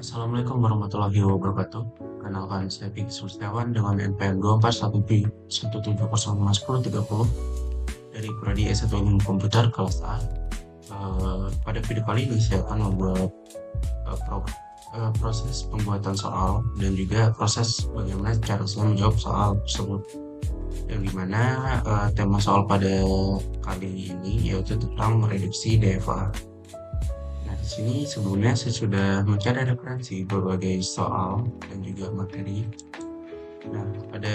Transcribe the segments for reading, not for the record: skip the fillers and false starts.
Assalamualaikum warahmatullahi wabarakatuh. Kenalkan saya Pik Sustiawan dengan NPM 241B 1705030 dari Prodi S1 Ilmu Komputer kelas A. Pada video kali ini saya akan membuat proses pembuatan soal dan juga proses bagaimana cara saya menjawab soal tersebut. Yang dimana tema soal pada kali ini yaitu tentang reduksi DFA. Nah, di sini sebelumnya saya sudah mencari referensi berbagai soal dan juga materi. Nah, pada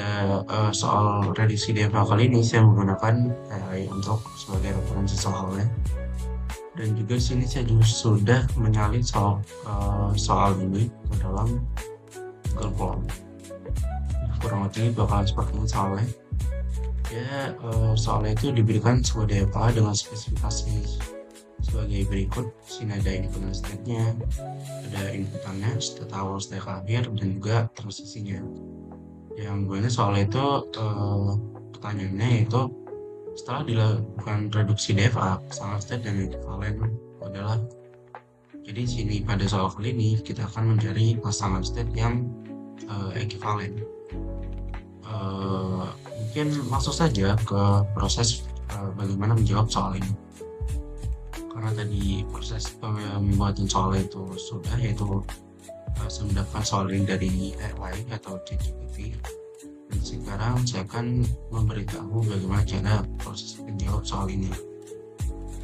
soal reduksi DFA kali ini saya menggunakan AI untuk sebagai referensi soalnya. Dan juga di sini saya juga sudah menyalin soal ini ke dalam Google Form. Nah, kurang lebih bakal seperti ini soalnya. Ya, soalnya itu diberikan sebuah DFA dengan spesifikasi sebagai berikut. Di sini ada input state-nya, ada inputannya, state awal, state akhir, dan juga transisinya. Yang gue soal itu pertanyaannya yaitu setelah dilakukan reduksi DFA pasangan state dan ekivalen adalah, jadi sini pada soal kali ini kita akan mencari pasangan state yang ekivalen. Mungkin langsung saja ke proses bagaimana menjawab soal ini. Karena tadi proses pembuatan soal itu sudah, yaitu saya mendapatkan soal ini dari AI atau ChatGPT. Dan sekarang saya akan memberitahu bagaimana cara proses menjawab soal ini.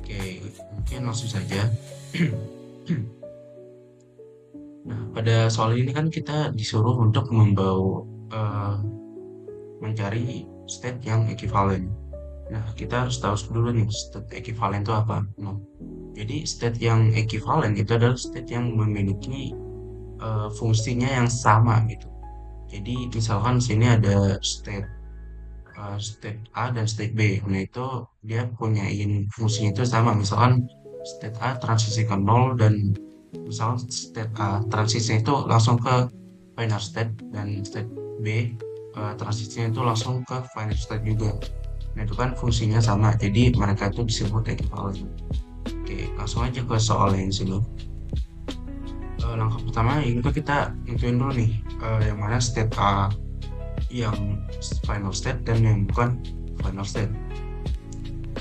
Oke, mungkin langsung saja. Nah, pada soal ini kan kita disuruh untuk mencari state yang ekivalen. Nah, kita harus tahu dulu nih state ekivalen itu apa. Nah, jadi state yang ekivalen itu adalah state yang memiliki fungsinya yang sama gitu. Jadi misalkan sini ada state A dan state B. Nah, itu dia punyain fungsinya itu sama. Misalkan state A transisi ke 0 dan misalkan state A transisinya itu langsung ke final state, dan state B transisinya itu langsung ke final state juga. Nah, itu kan fungsinya sama. Jadi mereka itu disebut ekivalen. Oke, langsung aja ke soal yang sini. Langkah pertama itu kita tentuin dulu nih yang mana state A yang final state dan yang bukan final state.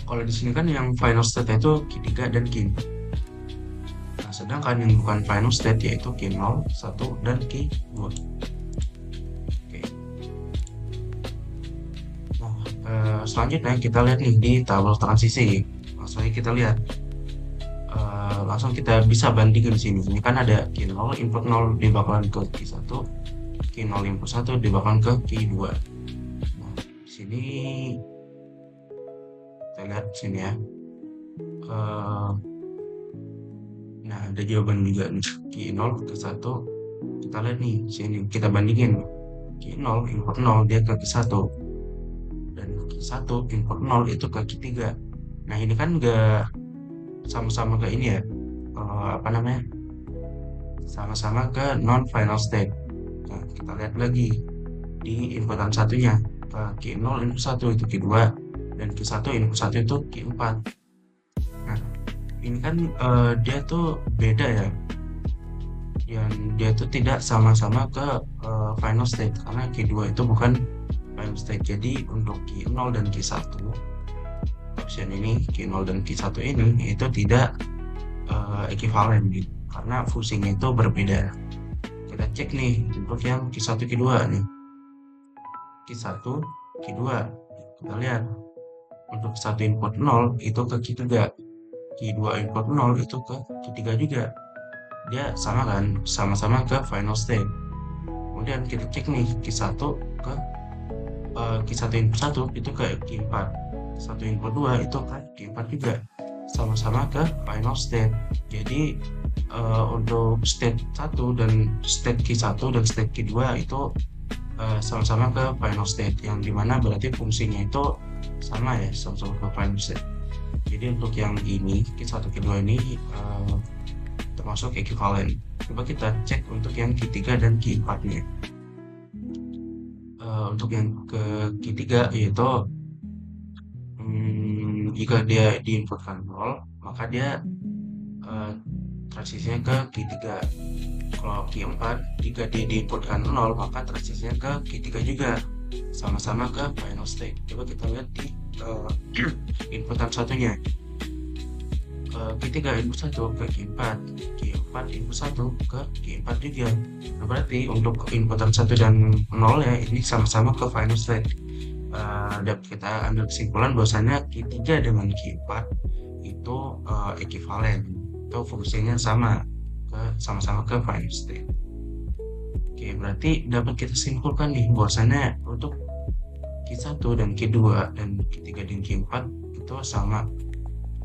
Kalau di sini kan yang final state itu Q3 dan Q. Nah, sedangkan yang bukan final state yaitu Q0, 1, dan Q2. Oke. Nah, selanjutnya kita lihat nih di tabel transisi. Langsung aja kita lihat. Langsung kita bisa bandingin di sini. Ini kan ada Q0 input 0 dibakalan ke Q1, Q0 input 1 dibakalan ke Q2. Nah, di sini kita lihat di sini ya. Nah, ada jawaban juga nih. Q0 ke 1. Kita lihat nih, sini kita bandingin. Q0 input 0 dia ke Q1. Dan Q1 input 0 itu ke Q3. Nah, ini kan nggak sama-sama ke ini ya. Sama-sama ke non final state. Nah, kita lihat lagi di inputan satunya. Q0 input 1 itu Q2, dan Q1 input 1 itu Q4. Nah, ini kan dia tuh beda ya, yang dia tuh tidak sama-sama ke final state karena Q2 itu bukan final state. Jadi untuk Q0 dan Q1 option ini, Q0 dan Q1 ini itu tidak ekivalen gitu, karena fungsinya itu berbeda. Kita cek nih untuk yang Q1 Q2 nih, Q1 Q2 kita lihat untuk satu input 0 itu ke Q3, Q2 input 0 itu ke Q3 juga. Dia sama kan, sama-sama ke final state. Kemudian kita cek nih Q1 ke Q1 input 1 itu ke Q4, satu input 2 itu ke Q4 juga, sama-sama ke final state. Jadi untuk state 1 dan state Q1 dan state Q2 itu sama-sama ke final state, yang dimana berarti fungsinya itu sama ya, sama-sama ke final state. Jadi untuk yang ini Q1 Q2 ini termasuk ekivalen. Coba kita cek untuk yang Q3 dan Q4 nya. Untuk yang ke Q3 yaitu jika dia diinputkan 0, maka dia transisinya ke Q3. Kalau Q4 jika dia diinputkan 0, maka transisinya ke Q3 juga, sama-sama ke final state. Coba kita lihat di uh, inputan satunya, Q3 input 1 ke Q4, Q4 input 1 ke Q4 juga. Nah, berarti untuk inputan 1 dan 0 ya, ini sama-sama ke final state. Dapat kita ambil kesimpulan bahwasanya Q3 dengan Q4 itu ekivalen, atau fungsinya sama-sama ke final state. Oke, berarti dapat kita simpulkan nih bahwasanya untuk Q1 dan Q2 dan Q3 dan Q4 itu sama.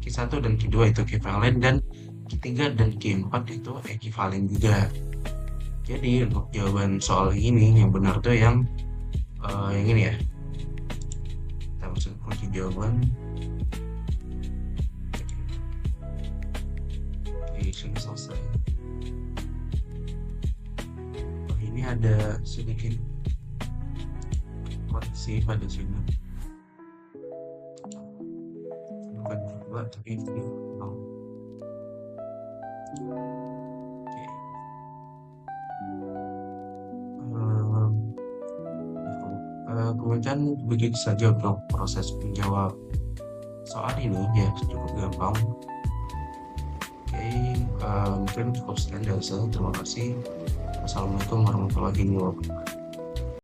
Q1 dan Q2 itu ekivalen, dan Q3 dan Q4 itu ekivalen juga. Jadi untuk jawaban soal ini yang benar tuh yang ini ya. Kita masuk kunci jawaban. Oke, sini selesai. Oh, ini ada sedikit koreksi pada sini. Bukan dua, tapi ini nol. Oke. Kemudian begitu saja untuk proses menjawab soal ini ya, cukup gampang. Oke, mungkin cukup sekian dari saya. Terima kasih. Wassalamualaikum warahmatullahi wabarakatuh.